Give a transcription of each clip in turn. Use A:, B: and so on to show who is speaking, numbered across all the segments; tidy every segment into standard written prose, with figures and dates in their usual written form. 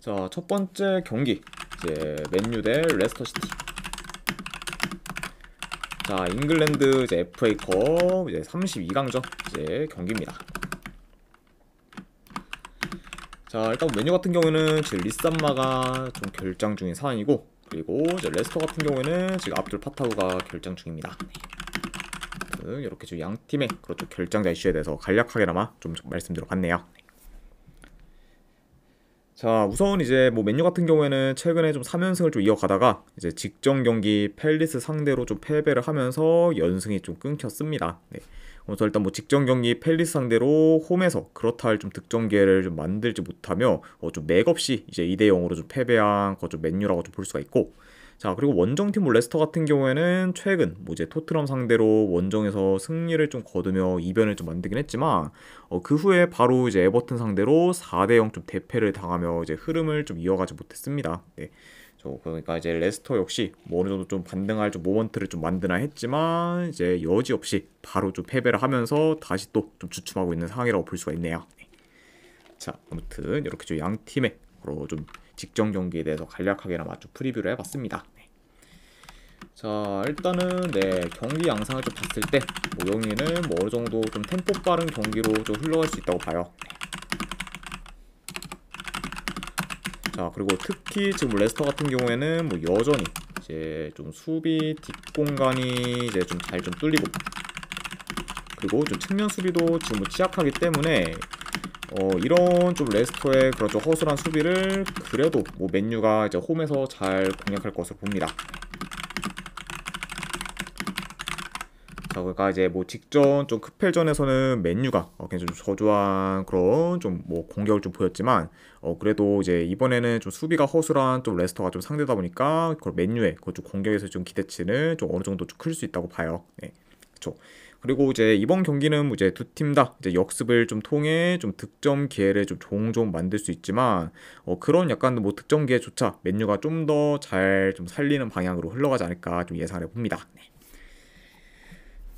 A: 자, 첫 번째 경기 이제 맨유 대 레스터 시티. 자, 잉글랜드 이제 FA컵 이제 32강전 이제 경기입니다. 자, 일단 맨유 같은 경우에는 지금 리산마가 좀 결장 중인 상황이고, 그리고 이제 레스터 같은 경우에는 지금 압둘 파타우가 결장 중입니다. 이렇게 좀 양 팀의 그렇죠 결장자 이슈에 대해서 간략하게나마 좀 말씀드려봤네요. 자, 우선 이제 뭐 맨유 같은 경우에는 최근에 좀 3연승을 좀 이어가다가 이제 직전 경기 팰리스 상대로 좀 패배를 하면서 연승이 좀 끊겼습니다. 네. 그래서 일단 뭐 직전 경기 팰리스 상대로 홈에서 그렇다 할 좀 득점 기회를 좀 만들지 못하며 좀 맥없이 이제 2대 0으로 좀 패배한 거 좀 맨유라고 좀 볼 수가 있고, 자, 그리고 원정팀 뭐 레스터 같은 경우에는 최근 뭐 이제 토트넘 상대로 원정에서 승리를 좀 거두며 이변을 좀 만들긴 했지만 그 후에 바로 이제 에버튼 상대로 4대 0 좀 대패를 당하며 이제 흐름을 좀 이어가지 못했습니다. 네. 그러니까 이제 레스터 역시 뭐 어느 정도 좀 반등할 좀 모먼트를 좀 만드나 했지만 이제 여지없이 바로 좀 패배를 하면서 다시 또 좀 주춤하고 있는 상황이라고 볼 수가 있네요. 네. 자, 아무튼 이렇게 좀 양 팀의 좀 직전 경기에 대해서 간략하게나마 좀 프리뷰를 해봤습니다. 네. 자, 일단은 네 경기 양상을 좀 봤을 때 여기는 뭐 어느 정도 좀 템포 빠른 경기로 좀 흘러갈 수 있다고 봐요. 자, 그리고 특히 지금 레스터 같은 경우에는 뭐 여전히 이제 좀 수비 뒷공간이 이제 좀 잘 좀 뚫리고, 그리고 좀 측면 수비도 지금 뭐 취약하기 때문에 이런 좀 레스터의 그런 좀 허술한 수비를 그래도 뭐 맨유가 이제 홈에서 잘 공략할 것으로 봅니다. 자, 그러니까 이제 뭐 직전 좀 크펠전에서는 맨유가 굉장히 좀 저조한 그런 좀 뭐 공격을 좀 보였지만 그래도 이제 이번에는 좀 수비가 허술한 좀 레스터가 좀 상대다 보니까 그 맨유의 그 좀 공격에서 좀 기대치는 좀 어느 정도 좀 클 수 있다고 봐요. 네, 그렇죠. 그리고 이제 이번 경기는 뭐 이제 두 팀 다 이제 역습을 좀 통해 좀 득점 기회를 좀 종종 만들 수 있지만 그런 약간 뭐 득점 기회조차 맨유가 좀 더 잘 좀 살리는 방향으로 흘러가지 않을까 좀 예상을 해봅니다. 네.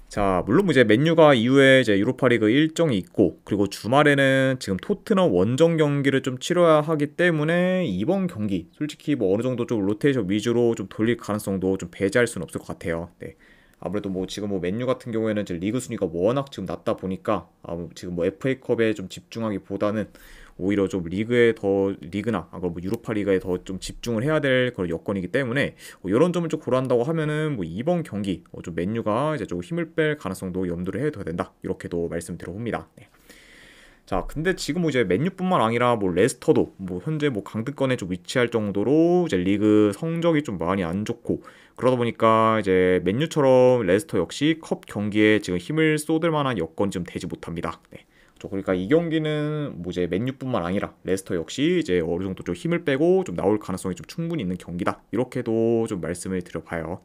A: 자, 물론 이제 맨유가 이후에 이제 유로파리그 일정이 있고, 그리고 주말에는 지금 토트넘 원정 경기를 좀 치러야 하기 때문에 이번 경기 솔직히 뭐 어느 정도 좀 로테이션 위주로 좀 돌릴 가능성도 좀 배제할 수는 없을 것 같아요. 네. 아무래도 뭐 지금 뭐 맨유 같은 경우에는 이제 리그 순위가 워낙 지금 낮다 보니까 지금 뭐 FA컵에 좀 집중하기보다는 오히려 좀 리그나 뭐 유로파 리그에 더 좀 집중을 해야 될 그런 여건이기 때문에 이런 점을 좀 고려한다고 하면은 뭐 이번 경기 좀 맨유가 이제 좀 힘을 뺄 가능성도 염두를 해둬야 된다, 이렇게도 말씀드려봅니다. 네. 자, 근데 지금 뭐 이제 맨유뿐만 아니라 뭐 레스터도 뭐 현재 뭐 강등권에 좀 위치할 정도로 이제 리그 성적이 좀 많이 안 좋고, 그러다 보니까 이제 맨유처럼 레스터 역시 컵 경기에 지금 힘을 쏟을 만한 여건이 좀 되지 못합니다. 네. 그러니까 이 경기는 뭐 이제 맨유뿐만 아니라 레스터 역시 이제 어느 정도 좀 힘을 빼고 좀 나올 가능성이 좀 충분히 있는 경기다, 이렇게도 좀 말씀을 드려봐요.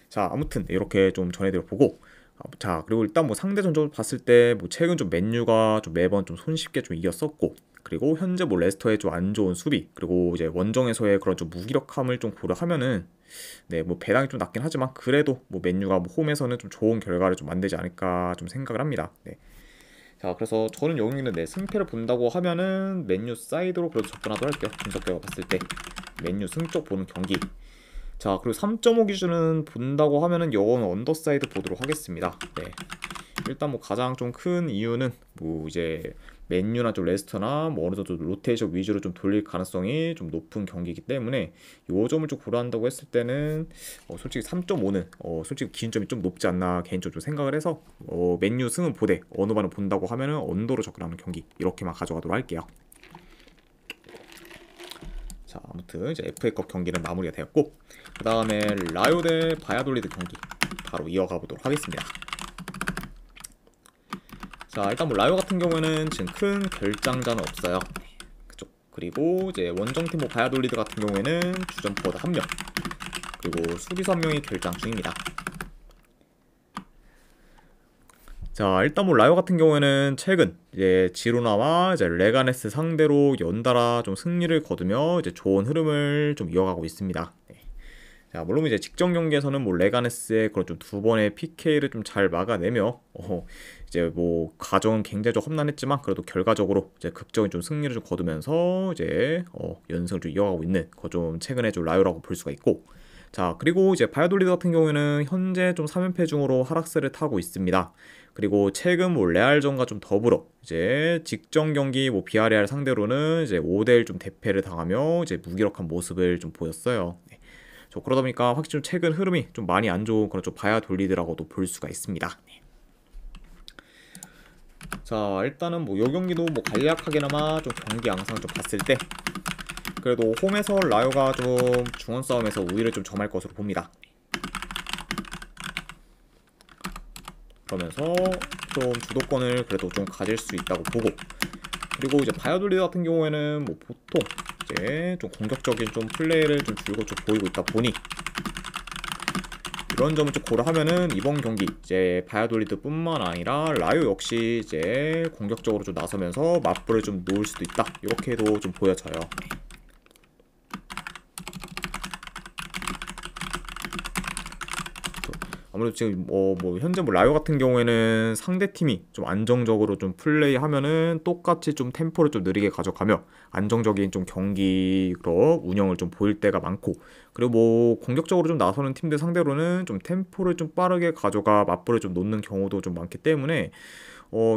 A: 자, 아무튼 이렇게 좀 전해드려보고, 자, 그리고 일단 뭐 상대 전적을 봤을 때 뭐 최근 좀 맨유가 좀 매번 좀 손쉽게 좀 이겼었고, 그리고 현재 뭐 레스터의 좀 안 좋은 수비, 그리고 이제 원정에서의 그런 좀 무기력함을 좀 고려하면은 네, 뭐 배당이 좀 낮긴 하지만 그래도 뭐 맨유가 뭐 홈에서는 좀 좋은 결과를 좀 만들지 않을까 좀 생각을 합니다. 네. 자, 그래서 저는 여기는 네, 승패를 본다고 하면은 맨유 사이드로 그래도 접근하도록 할게요. 분석 결과 봤을 때 맨유 승쪽 보는 경기. 자, 그리고 3.5 기준은 본다고 하면은 영원 언더사이드 보도록 하겠습니다. 네. 일단 뭐 가장 좀 큰 이유는 뭐 이제 맨유나 좀 레스터나 뭐 어느 정도 로테이션 위주로 좀 돌릴 가능성이 좀 높은 경기이기 때문에 요 점을 좀 고려한다고 했을 때는 솔직히 3.5는 솔직히 기준점이 좀 높지 않나 개인적으로 좀 생각을 해서 맨유 승은 보되 어느 반을 본다고 하면은 언더로 접근하는 경기, 이렇게만 가져가도록 할게요. 자, 아무튼 이제 FA컵 경기는 마무리가 되었고, 그 다음에 라요 대 바야돌리드 경기 바로 이어가 보도록 하겠습니다. 자, 일단 뭐 라요 같은 경우에는 지금 큰 결장자는 없어요. 그쪽. 그리고 이제 원정팀 뭐 바야돌리드 같은 경우에는 주전 포워드 1명, 그리고 수비수 1명이 결장 중입니다. 자, 일단 뭐 라요 같은 경우에는 최근 이제 지로나와 이제 레가네스 상대로 연달아 좀 승리를 거두며 이제 좋은 흐름을 좀 이어가고 있습니다. 네. 자, 물론 이제 직전 경기에서는 뭐 레가네스의 그런 좀 두 번의 PK를 좀 잘 막아내며 이제 뭐 과정은 굉장히 좀 험난했지만 그래도 결과적으로 이제 극적인 좀 승리를 좀 거두면서 이제 연승을 좀 이어가고 있는 거 좀 최근에 좀 라요라고 볼 수가 있고. 자, 그리고 이제 바이아돌리드 같은 경우에는 현재 좀 3연패 중으로 하락세를 타고 있습니다. 그리고 최근 뭐 레알전과 좀 더불어 이제 직전 경기 뭐 비아레알 상대로는 이제 5대1 좀 대패를 당하며 이제 무기력한 모습을 좀 보였어요. 네. 그러다 보니까 확실히 좀 최근 흐름이 좀 많이 안 좋은 그런 좀 바이아돌리드라고도 볼 수가 있습니다. 네. 자, 일단은 뭐 요 경기도 뭐 간략하게나마 좀 경기 양상 좀 봤을 때 그래도 홈에서 라요가 좀 중원 싸움에서 우위를 좀 점할 것으로 봅니다. 그러면서 좀 주도권을 그래도 좀 가질 수 있다고 보고, 그리고 이제 바이아돌리드 같은 경우에는 뭐 보통 이제 좀 공격적인 좀 플레이를 좀 줄곧 좀 보이고 있다 보니 이런 점을 좀 고려하면은 이번 경기 이제 바이아돌리드뿐만 아니라 라요 역시 이제 공격적으로 좀 나서면서 맞불을 좀 놓을 수도 있다, 이렇게도 좀 보여져요. 아무래도 지금 뭐 현재 뭐 라요 같은 경우에는 상대 팀이 좀 안정적으로 좀 플레이하면은 똑같이 좀 템포를 좀 느리게 가져가며 안정적인 좀 경기로 운영을 좀 보일 때가 많고, 그리고 뭐 공격적으로 좀 나서는 팀들 상대로는 좀 템포를 좀 빠르게 가져가 맞불을 좀 놓는 경우도 좀 많기 때문에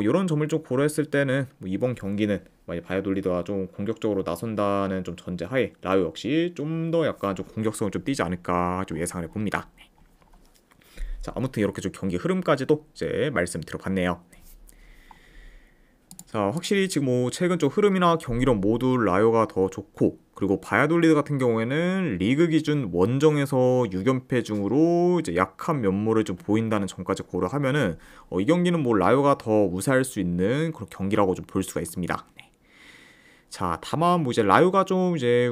A: 이런 점을 좀 고려했을 때는 뭐 이번 경기는 만약 바이아돌리드가 좀 공격적으로 나선다는 좀 전제하에 라요 역시 좀 더 약간 좀 공격성을 좀 띄지 않을까 좀 예상을 해봅니다. 자, 아무튼 이렇게 좀 경기 흐름까지도 이제 말씀드려봤네요. 자, 확실히 지금 뭐 최근 좀 흐름이나 경기력 모두 라요가 더 좋고, 그리고 바이아돌리드 같은 경우에는 리그 기준 원정에서 6연패 중으로 이제 약한 면모를 좀 보인다는 점까지 고려하면은 이 경기는 뭐 라요가 더 우세할 수 있는 그런 경기라고 좀 볼 수가 있습니다. 자, 다만 뭐 이제 라요가 좀 이제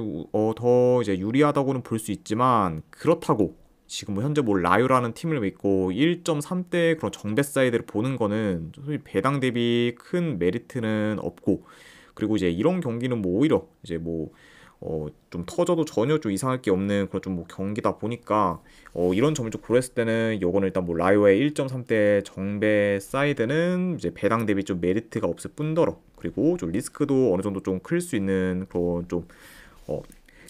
A: 더 이제 유리하다고는 볼 수 있지만, 그렇다고 지금 뭐 현재 뭐 라요라는 팀을 믿고 1.3대 그런 정배 사이드를 보는 거는 솔직히 배당 대비 큰 메리트는 없고, 그리고 이제 이런 경기는 뭐 오히려 이제 뭐 좀 터져도 전혀 좀 이상할 게 없는 그런 좀 뭐 경기다 보니까 이런 점을 좀 고려했을 때는 요거는 일단 뭐 라요의 1.3대 정배 사이드는 이제 배당 대비 좀 메리트가 없을 뿐더러, 그리고 좀 리스크도 어느 정도 좀 클 수 있는 그런 좀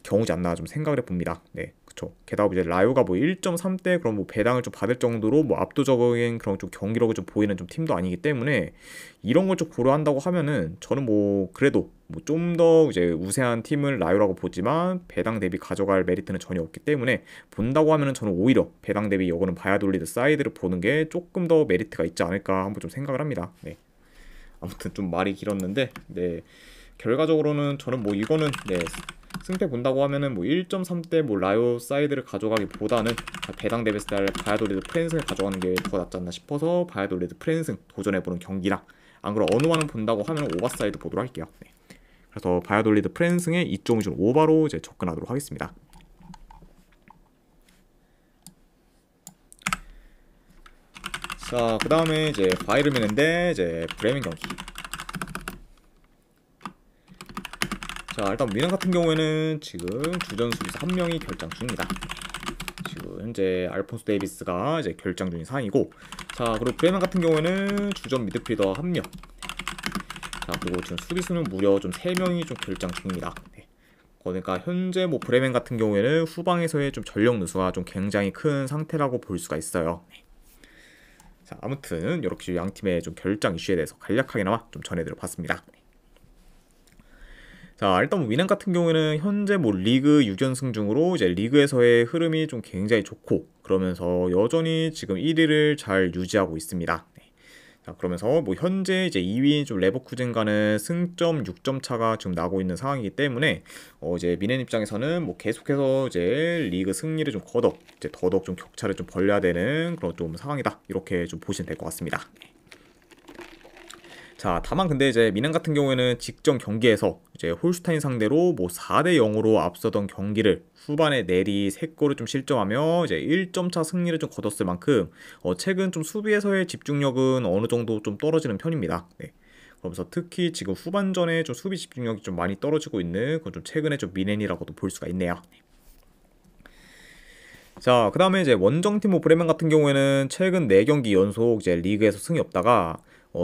A: 경우지 않나 좀 생각을 해봅니다. 네, 그쵸. 게다가 이제 라요가 뭐 1.3대 그런 뭐 배당을 좀 받을 정도로 뭐 압도적인 그런 좀 경기력을 좀 보이는 좀 팀도 아니기 때문에 이런 걸 좀 고려한다고 하면은 저는 뭐 그래도 뭐 좀 더 이제 우세한 팀을 라요라고 보지만 배당 대비 가져갈 메리트는 전혀 없기 때문에 본다고 하면은 저는 오히려 배당 대비 이거는 바이아돌리드 사이드를 보는 게 조금 더 메리트가 있지 않을까 한번 좀 생각을 합니다. 네. 아무튼 좀 말이 길었는데, 네, 결과적으로는 저는 뭐 이거는 네, 승패 본다고 하면은 뭐 1.3대 뭐 라요 사이드를 가져가기보다는 배당 대비 스타일 바이아돌리드 프랜승을 가져가는 게 더 낫지 않나 싶어서 바이아돌리드 프랜승 도전해보는 경기랑, 안 그럼 어느 와는 본다고 하면 오버사이드 보도록 할게요. 네. 그래서 바이아돌리드 프랜승의 2.5준 오버로 이제 접근하도록 하겠습니다. 자, 그 다음에 이제 바이르맨인데 이제 브레멘 경기. 자, 일단 미넨 같은 경우에는 지금 주전 수비수 한 명이 결장 중입니다. 지금 현재 알폰소 데이비스가 이제 결장 중인 상황이고, 자, 그리고 브레멘 같은 경우에는 주전 미드필더 한 명. 자, 그리고 지금 수비수는 무려 좀 3명이 좀 결장 중입니다. 네. 그러니까 현재 뭐 브레멘 같은 경우에는 후방에서의 좀 전력 누수가 좀 굉장히 큰 상태라고 볼 수가 있어요. 네. 자, 아무튼 이렇게 양 팀의 좀 결장 이슈에 대해서 간략하게나마 좀 전해드려 봤습니다. 자, 일단 뭐 미넨 같은 경우에는 현재 뭐 리그 6연승 중으로 이제 리그에서의 흐름이 좀 굉장히 좋고, 그러면서 여전히 지금 1위를 잘 유지하고 있습니다. 네. 자, 그러면서 뭐 현재 이제 2위인 좀 레버쿠젠과는 승점 6점 차가 지금 나고 있는 상황이기 때문에 이제 미넨 입장에서는 뭐 계속해서 이제 리그 승리를 좀 거둬 이제 더더욱 좀 격차를 좀 벌려야 되는 그런 좀 상황이다, 이렇게 좀 보시면 될 것 같습니다. 자, 다만 근데 이제 미넨 같은 경우에는 직전 경기에서 이제 홀슈타인 상대로 뭐 4대 0으로 앞서던 경기를 후반에 내리 3골을 좀 실점하며 이제 1점 차 승리를 좀 거뒀을 만큼 최근 좀 수비에서의 집중력은 어느 정도 좀 떨어지는 편입니다. 네. 그러면서 특히 지금 후반전에 좀 수비 집중력이 좀 많이 떨어지고 있는 그건 좀 최근에 좀 미넨이라고도 볼 수가 있네요. 자, 그 다음에 이제 원정팀 뭐 브레멘 같은 경우에는 최근 4경기 연속 이제 리그에서 승이 없다가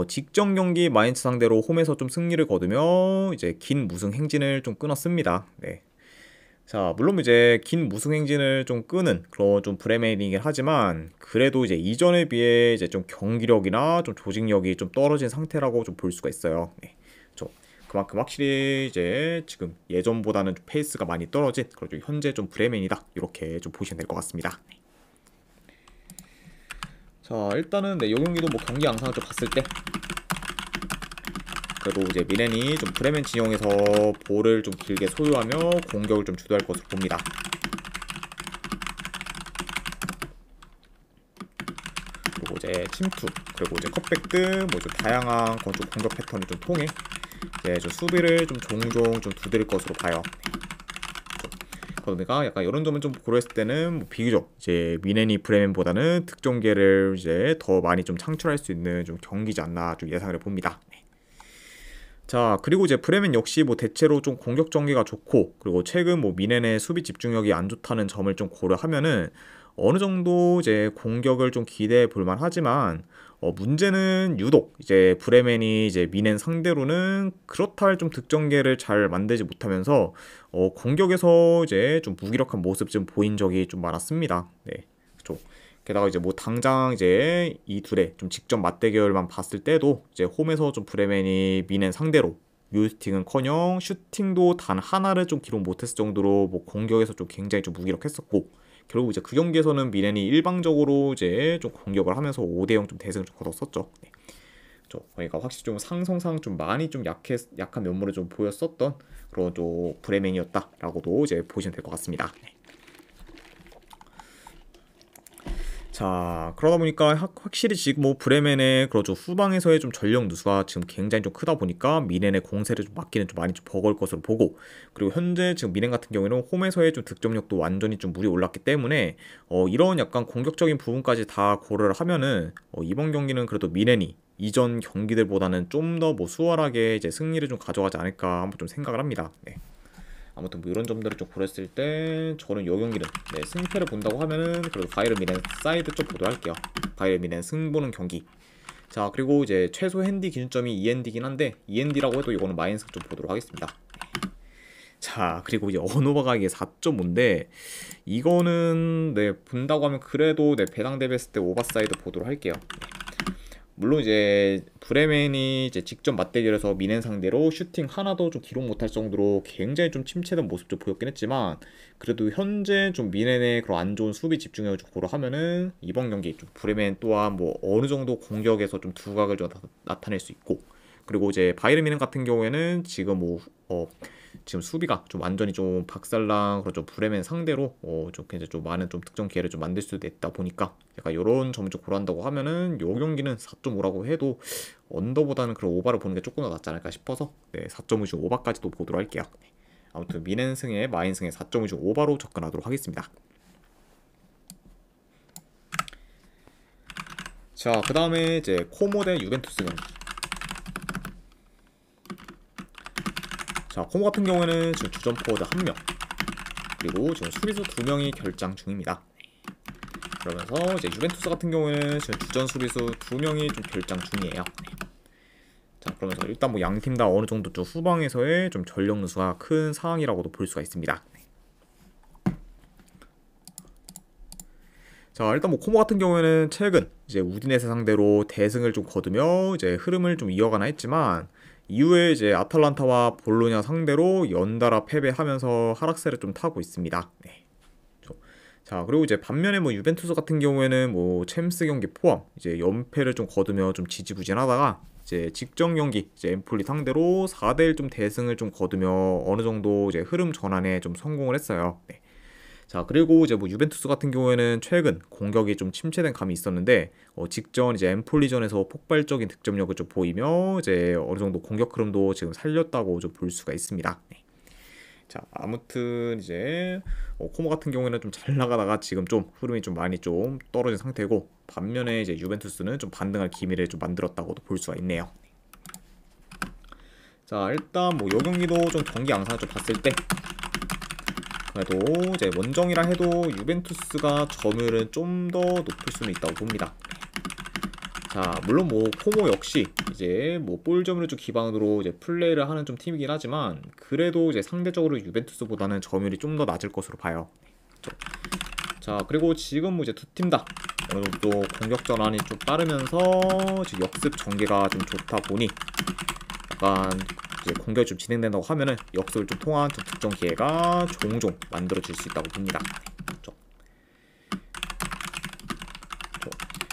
A: 직전 경기 마인츠 상대로 홈에서 좀 승리를 거두며 이제 긴 무승 행진을 좀 끊었습니다. 네. 자, 물론 이제 긴 무승 행진을 좀 끄는 그런 좀 브레멘이긴 하지만 그래도 이제 이전에 비해 이제 좀 경기력이나 좀 조직력이 좀 떨어진 상태라고 좀 볼 수가 있어요. 네. 그만큼 확실히 이제 지금 예전보다는 좀 페이스가 많이 떨어진 그런 좀 현재 좀 브레멘이다 이렇게 좀 보시면 될 것 같습니다. 자, 일단은 네, 요 경기도 뭐 경기 양상을 좀 봤을 때 그래도 이제 미넨이 좀 브레멘 진영에서 볼을 좀 길게 소유하며 공격을 좀 주도할 것으로 봅니다. 그리고 이제 침투, 그리고 이제 컵백 등 뭐 좀 다양한 건축 공격 패턴을 좀 통해 이제 좀 수비를 좀 종종 좀 두드릴 것으로 봐요. 그러니까 약간 이런 점을 좀 고려했을 때는 뭐 비교적 이제 미넨이 브레멘보다는 득점 기회를 이제 더 많이 좀 창출할 수 있는 좀 경기지 않나 좀 예상을 해봅니다. 자, 그리고 이제 브레멘 역시 뭐 대체로 좀 공격 전개가 좋고 그리고 최근 뭐 미넨의 수비 집중력이 안 좋다는 점을 좀 고려하면은 어느 정도 이제 공격을 좀 기대해 볼 만하지만 문제는 유독 이제 브레멘이 이제 미넨 상대로는 그렇다 할 좀 득점계를 잘 만들지 못하면서 공격에서 이제 좀 무기력한 모습 좀 보인 적이 좀 많았습니다. 네, 그렇죠. 게다가 이제 뭐 당장 이제 이 둘의 좀 직접 맞대결만 봤을 때도 이제 홈에서 좀 브레멘이 미넨 상대로 뮤스팅은커녕 슈팅도 단 하나를 좀 기록 못했을 정도로 뭐 공격에서 좀 굉장히 좀 무기력했었고 결국 이제 그 경기에서는 미넨이 일방적으로 이제 좀 공격을 하면서 5대0 좀 대승을 좀 거뒀었죠. 네. 그러니까 확실히 좀 상성상 좀 많이 좀 약한 면모를 좀 보였었던 그런 좀 브레멘이었다라고도 이제 보시면 될 것 같습니다. 네. 자, 그러다 보니까 확실히 지금 뭐 브레멘의 그렇죠 후방에서의 좀 전력 누수가 지금 굉장히 좀 크다 보니까 미넨의 공세를 좀 막기는 좀 많이 좀 버거울 것으로 보고 그리고 현재 지금 미넨 같은 경우에는 홈에서의 좀 득점력도 완전히 좀 물이 올랐기 때문에 이런 약간 공격적인 부분까지 다 고려를 하면은 이번 경기는 그래도 미넨이 이전 경기들보다는 좀 더 뭐 수월하게 이제 승리를 좀 가져가지 않을까 한번 좀 생각을 합니다. 네. 아무튼 뭐 이런 점들을 좀 고렸을 때 저는 이 경기는 네, 승패를 본다고 하면은 그래도 바이에른 미넨 사이드 쪽 보도록 할게요. 바이에른 미넨 승보는 경기. 자, 그리고 이제 최소 핸디 기준점이 2핸디긴 한데 2핸디라고 해도 이거는 마이너스 좀 보도록 하겠습니다. 자, 그리고 이제 언오버가 이게 4.5인데 이거는 네 본다고 하면 그래도 네 배당 대비했을 때 오버사이드 보도록 할게요. 물론 이제 브레멘이 이제 직접 맞대결에서 미넨 상대로 슈팅 하나도 좀 기록 못할 정도로 굉장히 좀 침체된 모습 좀 보였긴 했지만 그래도 현재 좀 미넨의 그런 안 좋은 수비 집중력을 좀 고려하면은 이번 경기 좀 브레멘 또한 뭐 어느 정도 공격에서 좀 두각을 좀 나타낼 수 있고 그리고 이제 바이에른 미넨 같은 경우에는 지금 지금 수비가 좀 완전히 좀 박살난 그렇죠 브레멘 상대로 좀 굉장히 좀 많은 좀 득점 기회를 좀 만들 수도 있다 보니까 약간 이런 점을 좀 고려한다고 하면은 요 경기는 4.5라고 해도 언더보다는 그런 오바를 보는 게 조금 더 낫지 않을까 싶어서 네 4.5 중 오바까지도 보도록 할게요. 네. 아무튼 미넨 승에 마인 승에 4.5 중 오바로 접근하도록 하겠습니다. 자, 그 다음에 이제 코모 대 유벤투스 경기. 자, 코모 같은 경우에는 지금 주전 포워드 1명 그리고 지금 수비수 2명이 결장 중입니다. 그러면서 이제 유벤투스 같은 경우에는 지금 주전 수비수 2명이 좀 결장 중이에요. 자, 그러면서 일단 뭐 양 팀 다 어느 정도 좀 후방에서의 좀 전력 누수가 큰 상황이라고도 볼 수가 있습니다. 자, 일단 뭐 코모 같은 경우에는 최근 이제 우디네세 상대로 대승을 좀 거두며 이제 흐름을 좀 이어가나 했지만 이후에 이제 아탈란타와 볼로냐 상대로 연달아 패배하면서 하락세를 좀 타고 있습니다. 네. 자, 그리고 이제 반면에 뭐 유벤투스 같은 경우에는 뭐 챔스 경기 포함 이제 연패를 좀 거두며 좀 지지부진하다가 이제 직전 경기 이제 엠폴리 상대로 4대1 좀 대승을 좀 거두며 어느 정도 이제 흐름 전환에 좀 성공을 했어요. 네. 자, 그리고 이제 뭐 유벤투스 같은 경우에는 최근 공격이 좀 침체된 감이 있었는데 직전 이제 엠폴리전에서 폭발적인 득점력을 좀 보이며 이제 어느 정도 공격 흐름도 지금 살렸다고 좀 볼 수가 있습니다. 네. 자, 아무튼 이제 코모 같은 경우에는 좀 잘 나가다가 지금 좀 흐름이 좀 많이 좀 떨어진 상태고 반면에 이제 유벤투스는 좀 반등할 기미를 좀 만들었다고도 볼 수가 있네요. 자, 일단 뭐 요 경기도 좀 경기 양상을 좀 봤을 때 그래도 이제 원정이라 해도 유벤투스가 점유율은 좀 더 높을 수는 있다고 봅니다. 자, 물론 뭐 코모 역시 이제 뭐 볼점을 좀 기반으로 이제 플레이를 하는 좀 팀이긴 하지만 그래도 이제 상대적으로 유벤투스보다는 점유율이 좀 더 낮을 것으로 봐요. 그렇죠? 자, 그리고 지금 뭐 이제 두 팀 다 어느 정도 공격 전환이 좀 빠르면서 지금 역습 전개가 좀 좋다 보니 약간 이제 공격이 좀 진행된다고 하면은 역습을 좀 통한 좀 득점 기회가 종종 만들어질 수 있다고 봅니다. 그렇죠?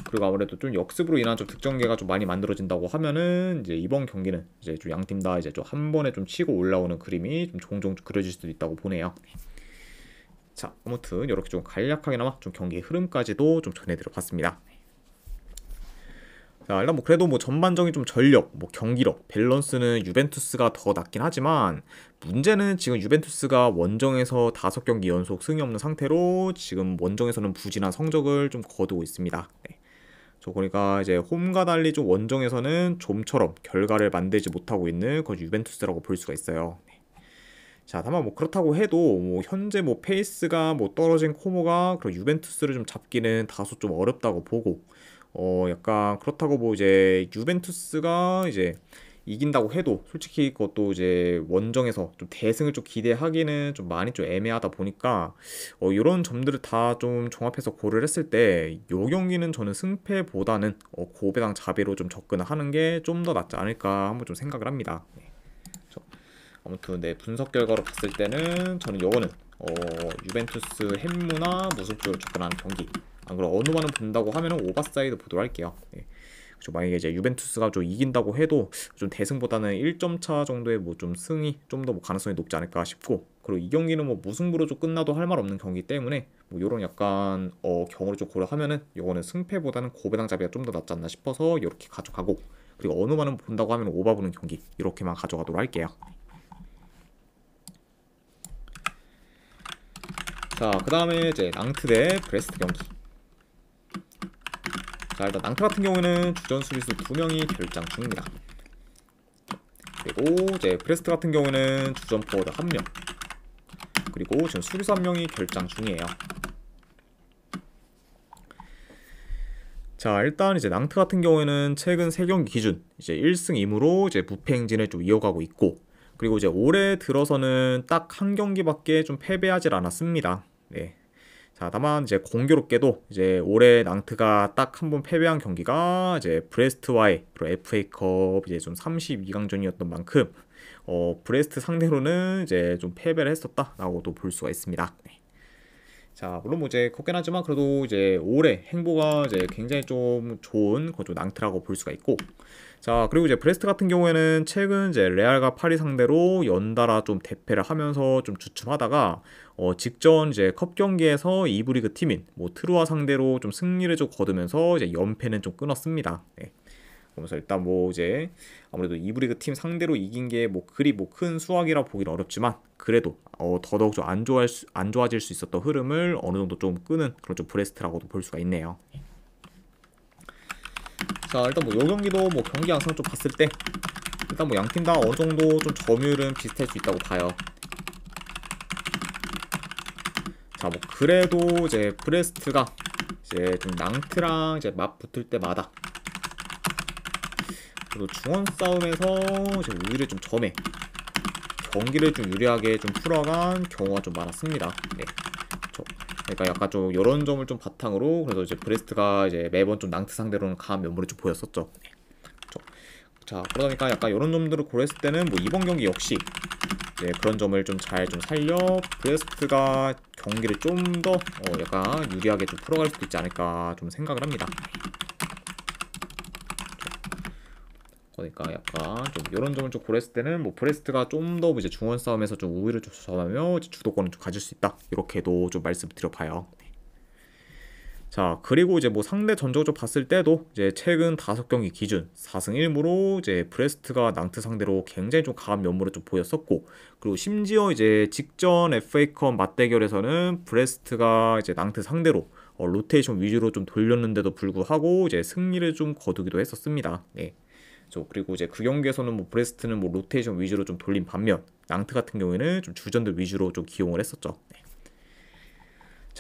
A: 그리고 아무래도 좀 역습으로 인한 좀 득점 기회가 좀 많이 만들어진다고 하면은 이제 이번 경기는 이제 좀 양 팀 다 이제 좀 한 번에 좀 치고 올라오는 그림이 좀 종종 좀 그려질 수도 있다고 보네요. 자, 아무튼 이렇게 좀 간략하게나마 좀 경기 흐름까지도 좀 전해드려 봤습니다. 자, 일단 뭐 그래도 뭐 전반적인 좀 전력, 뭐 경기력, 밸런스는 유벤투스가 더 낫긴 하지만 문제는 지금 유벤투스가 원정에서 5경기 연속 승이 없는 상태로 지금 원정에서는 부진한 성적을 좀 거두고 있습니다. 네. 그러니까 이제 홈과 달리 좀 원정에서는 좀처럼 결과를 만들지 못하고 있는 그 유벤투스라고 볼 수가 있어요. 네. 자, 다만 뭐 그렇다고 해도 뭐 현재 뭐 페이스가 뭐 떨어진 코모가 그런 유벤투스를 좀 잡기는 다소 좀 어렵다고 보고 약간 그렇다고 뭐 이제 유벤투스가 이제 이긴다고 해도 솔직히 그것도 이제 원정에서 좀 대승을 좀 기대하기는 좀 많이 좀 애매하다 보니까 이런 점들을 다 좀 종합해서 고려를 했을 때 요 경기는 저는 승패보다는 고배당 자비로 좀 접근을 하는 게 좀 더 낫지 않을까 한번 좀 생각을 합니다. 네. 아무튼 네, 분석 결과로 봤을 때는 저는 요거는 유벤투스 햄무나 무승부를 접근하는 경기. 안 그럼 어느 만은 본다고 하면은 오버사이드 보도록 할게요. 네. 그렇죠. 만약에 이제 유벤투스가 좀 이긴다고 해도 좀 대승보다는 1점 차 정도의 뭐 좀 승이 좀 더 뭐 가능성이 높지 않을까 싶고, 그리고 이 경기는 뭐 무승부로 좀 끝나도 할 말 없는 경기 때문에 뭐 요런 약간 경우를 좀 고려하면은 요거는 승패보다는 고배당 잡이가 좀 더 낫지 않나 싶어서 이렇게 가져가고, 그리고 어느 만은 본다고 하면 오버 보는 경기 이렇게만 가져가도록 할게요. 자, 그 다음에 이제 낭트 대 브레스트 경기. 자, 일단 낭트 같은 경우에는 주전 수비수 2명이 결장 중입니다. 그리고 이제 브레스트 같은 경우에는 주전 포워드 1명, 그리고 지금 수비수 1명이 결장 중이에요. 자, 일단 이제 낭트 같은 경우에는 최근 3경기 기준 이제 1승 2무로 이제 무패 행진을 좀 이어가고 있고, 그리고 이제 올해 들어서는 딱 한 경기밖에 좀 패배하질 않았습니다. 네. 자, 다만 이제 공교롭게도 이제 올해 낭트가 딱 한 번 패배한 경기가 이제 브레스트와의 FA컵 이제 좀 32강전이었던 만큼 브레스트 상대로는 이제 좀 패배를 했었다라고도 볼 수가 있습니다. 네. 자, 물론 뭐 이제 컸긴 하지만 그래도 이제 올해 행보가 이제 굉장히 좀 좋은 그좀 낭트라고 볼 수가 있고, 자, 그리고 이제 브레스트 같은 경우에는 최근 이제 레알과 파리 상대로 연달아 좀 대패를 하면서 좀 주춤하다가 직전 이제 컵 경기에서 2부 리그 팀인 뭐 트루와 상대로 좀 승리를 좀 거두면서 이제 연패는 좀 끊었습니다. 네. 그러면서 일단 뭐 이제 아무래도 2부 리그 팀 상대로 이긴 게 뭐 그리 뭐 큰 수확이라 보기는 어렵지만 그래도 더더욱 좀 안 좋아질 수 있었던 흐름을 어느 정도 좀 끄는 그런 좀 브레스트라고도 볼 수가 있네요. 자, 일단 뭐 요 경기도 뭐 경기 양상 좀 봤을 때 일단 뭐 양 팀 다 어느 정도 좀 점유율은 비슷할 수 있다고 봐요. 자, 뭐 그래도 이제 브레스트가 이제 좀 낭트랑 이제 맞 붙을 때마다 그리고 중원 싸움에서 이제 우위를 좀 점해 경기를 좀 유리하게 좀 풀어간 경우가 좀 많았습니다. 네. 그러니까 약간 좀 이런 점을 좀 바탕으로 그래서 이제 브레스트가 이제 매번 좀 낭트 상대로는 강한 면모를 좀 보였었죠. 네. 자, 그러니까 약간 이런 점들을 고려했을 때는 뭐 이번 경기 역시 이제 그런 점을 좀 잘 좀 살려 브레스트가 경기를 좀 더 약간 유리하게 좀 풀어갈 수도 있지 않을까 좀 생각을 합니다. 그러니까 약간 좀 이런 점을 좀 고려했을 때는 뭐 브레스트가 좀 더 이제 중원 싸움에서 좀 우위를 좀 점하며 주도권을 좀 가질 수 있다, 이렇게도 좀 말씀드려봐요. 자, 그리고 이제 뭐 상대 전적을 좀 봤을 때도 이제 최근 5경기 기준 4승 1무로 이제 브레스트가 낭트 상대로 굉장히 좀 강한 면모를 좀 보였었고, 그리고 심지어 이제 직전 FA컵 맞대결에서는 브레스트가 이제 낭트 상대로 로테이션 위주로 좀 돌렸는데도 불구하고 이제 승리를 좀 거두기도 했었습니다. 네. 그리고 이제 그 경기에서는 뭐 브레스트는 뭐 로테이션 위주로 좀 돌린 반면 낭트 같은 경우에는 좀 주전들 위주로 좀 기용을 했었죠. 네.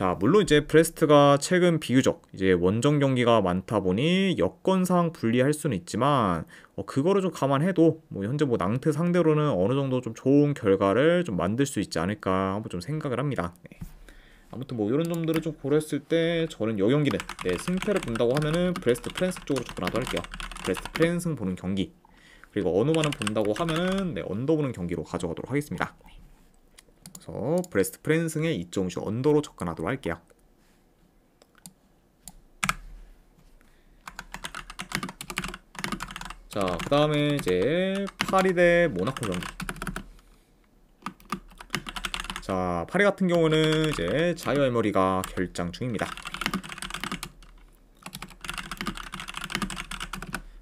A: 자, 물론 이제 브레스트가 최근 비교적 이제 원정 경기가 많다 보니 여건상 불리할 수는 있지만 그거를 좀 감안해도 뭐 현재 뭐 낭트 상대로는 어느 정도 좀 좋은 결과를 좀 만들 수 있지 않을까 한번 좀 생각을 합니다. 네. 아무튼 뭐 이런 점들을 좀 고려했을 때 저는 이 경기는 승패를 본다고 하면은 브레스트 프랜스 쪽으로 접근하도록 할게요. 브레스트 프랜스 보는 경기, 그리고 언어만은 본다고 하면은 언더 보는 경기로 가져가도록 하겠습니다. 그래서 브레스트 프랜스의 2.5 언더로 접근하도록 할게요. 자, 그 다음에 이제 파리 대 모나코 경기. 자, 파리 같은 경우는 이제 자이어 에머리가 결장 중입니다.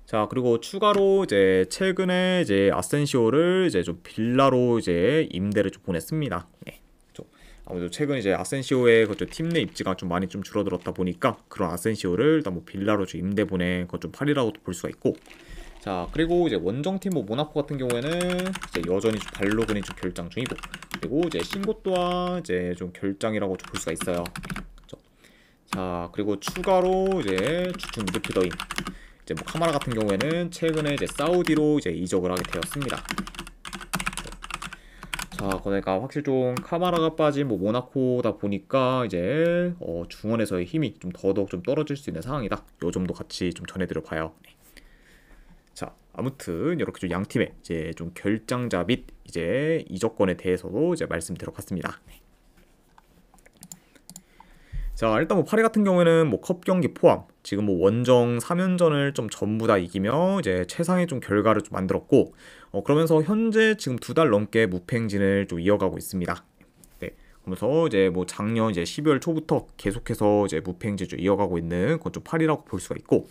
A: 자, 그리고 추가로 이제 최근에 이제 아센시오를 이제 좀 빌라로 이제 임대를 좀 보냈습니다. 네. 아무래도 최근 이제 아센시오의 팀 내 입지가 좀 많이 좀 줄어들었다 보니까 그런 아센시오를 일단 뭐 빌라로 좀 임대 보낸 것 좀 파리라고도 볼 수가 있고. 자, 그리고 이제 원정팀 뭐 모나코 같은 경우에는 이제 여전히 좀 발로근이 좀 결장 중이고, 그리고 이제 신고 또한 이제 좀 결장이라고 좀 볼 수가 있어요. 그렇죠? 자, 그리고 추가로 이제 주축 미드필더인 이제 뭐 카마라 같은 경우에는 최근에 이제 사우디로 이제 이적을 하게 되었습니다. 자, 그러니까 확실히 좀 카마라가 빠진 뭐 모나코다 보니까 이제 중원에서의 힘이 좀 더더욱 좀 떨어질 수 있는 상황이다. 요 점도 같이 좀 전해드려 봐요. 자, 아무튼 이렇게 좀 양 팀의 이제 좀 결장자 및 이제 이적권에 대해서도 이제 말씀드려봤습니다. 자, 일단 뭐 파리 같은 경우에는 뭐 컵 경기 포함 지금 뭐 원정 3연전을 좀 전부 다 이기며 이제 최상의 좀 결과를 좀 만들었고, 그러면서 현재 지금 2달 넘게 무패 행진을 좀 이어가고 있습니다. 네, 그러면서 이제 뭐 작년 이제 12월 초부터 계속해서 이제 무패 행진을 좀 이어가고 있는 그건 좀 파리라고 볼 수가 있고.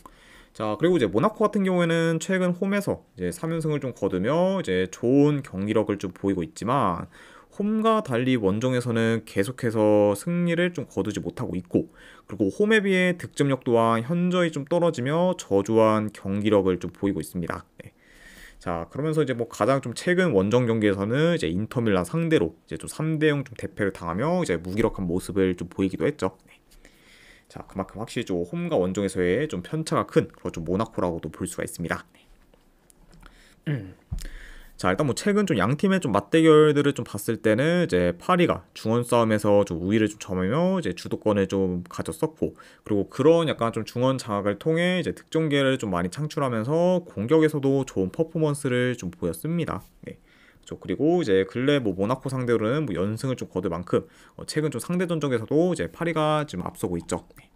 A: 자, 그리고 이제 모나코 같은 경우에는 최근 홈에서 이제 3연승을 좀 거두며 이제 좋은 경기력을 좀 보이고 있지만, 홈과 달리 원정에서는 계속해서 승리를 좀 거두지 못하고 있고, 그리고 홈에 비해 득점력 또한 현저히 좀 떨어지며 저조한 경기력을 좀 보이고 있습니다. 네. 자, 그러면서 이제 뭐 가장 좀 최근 원정 경기에서는 이제 인터밀란 상대로 이제 좀 3대0 좀 대패를 당하며 이제 무기력한 모습을 좀 보이기도 했죠. 네. 자, 그만큼 확실히 좀 홈과 원정에서의 좀 편차가 큰 그런 좀 모나코라고도 볼 수가 있습니다. 자, 일단 뭐 최근 좀 양 팀의 좀 맞대결들을 좀 봤을 때는 이제 파리가 중원 싸움에서 좀 우위를 좀 점하며 이제 주도권을 좀 가졌었고, 그리고 그런 약간 좀 중원 장악을 통해 이제 득점 기회를 좀 많이 창출하면서 공격에서도 좋은 퍼포먼스를 좀 보였습니다. 네. 그리고 이제 근래 뭐 모나코 상대로는 뭐 연승을 좀 거둘 만큼 최근 좀 상대 전적에서도 이제 파리가 지금 앞서고 있죠. 네.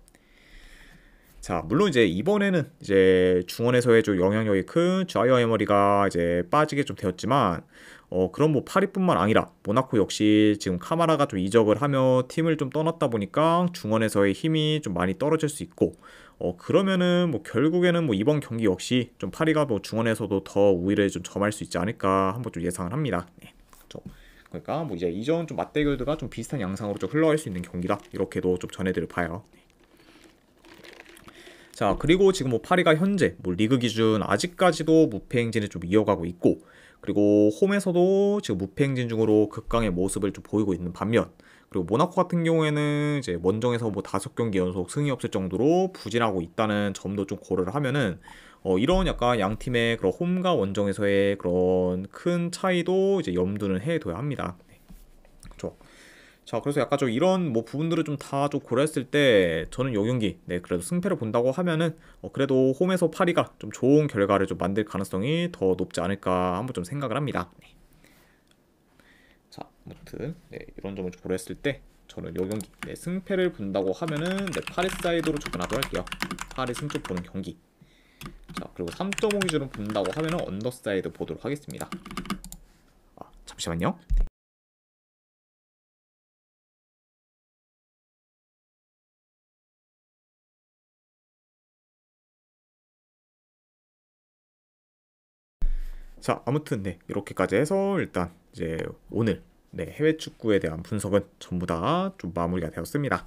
A: 자, 물론 이제 이번에는 이제 중원에서의 좀 영향력이 큰 좌이어 에머리가 이제 빠지게 좀 되었지만, 그런 뭐 파리뿐만 아니라 모나코 역시 지금 카마라가 좀 이적을 하며 팀을 좀 떠났다 보니까 중원에서의 힘이 좀 많이 떨어질 수 있고, 그러면은 뭐 결국에는 뭐 이번 경기 역시 좀 파리가 뭐 중원에서도 더 우위를 좀 점할 수 있지 않을까 한번 좀 예상을 합니다. 네. 그렇죠. 그러니까 뭐 이제 이전 좀 맞대결들과 좀 비슷한 양상으로 좀 흘러갈 수 있는 경기다, 이렇게도 좀 전해드릴 봐요. 자, 그리고 지금 뭐 파리가 현재 뭐 리그 기준 아직까지도 무패 행진을 좀 이어가고 있고, 그리고 홈에서도 지금 무패 행진 중으로 극강의 모습을 좀 보이고 있는 반면, 그리고 모나코 같은 경우에는 이제 원정에서 뭐 5경기 연속 승이 없을 정도로 부진하고 있다는 점도 좀 고려를 하면은 이런 약간 양 팀의 그런 홈과 원정에서의 그런 큰 차이도 이제 염두는 해둬야 합니다. 그렇죠. 자, 그래서 약간 좀 이런 뭐 부분들을 좀 다 좀 고려했을 때 저는 요 경기 그래도 승패를 본다고 하면은 그래도 홈에서 파리가 좀 좋은 결과를 좀 만들 가능성이 더 높지 않을까 한번 좀 생각을 합니다. 네. 자, 아무튼 이런 점을 좀 고려했을 때 저는 요 경기 승패를 본다고 하면은 파리 사이드로 접근하도록 할게요. 파리 승점 보는 경기. 자, 그리고 3.5 기준으로 본다고 하면은 언더 사이드 보도록 하겠습니다. 잠시만요. 자, 아무튼 이렇게까지 해서 일단 이제 오늘 해외 축구에 대한 분석은 전부 다 좀 마무리가 되었습니다.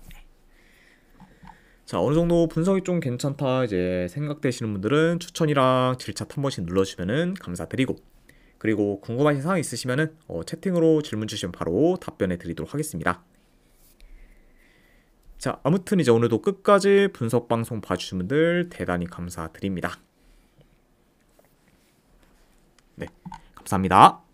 A: 자, 어느 정도 분석이 좀 괜찮다 이제 생각되시는 분들은 추천이랑 질차 한 번씩 눌러주시면은 감사드리고, 그리고 궁금하신 사항 있으시면은 채팅으로 질문 주시면 바로 답변해 드리도록 하겠습니다. 자, 아무튼 이제 오늘도 끝까지 분석 방송 봐주신 분들 대단히 감사드립니다. 네, 감사합니다.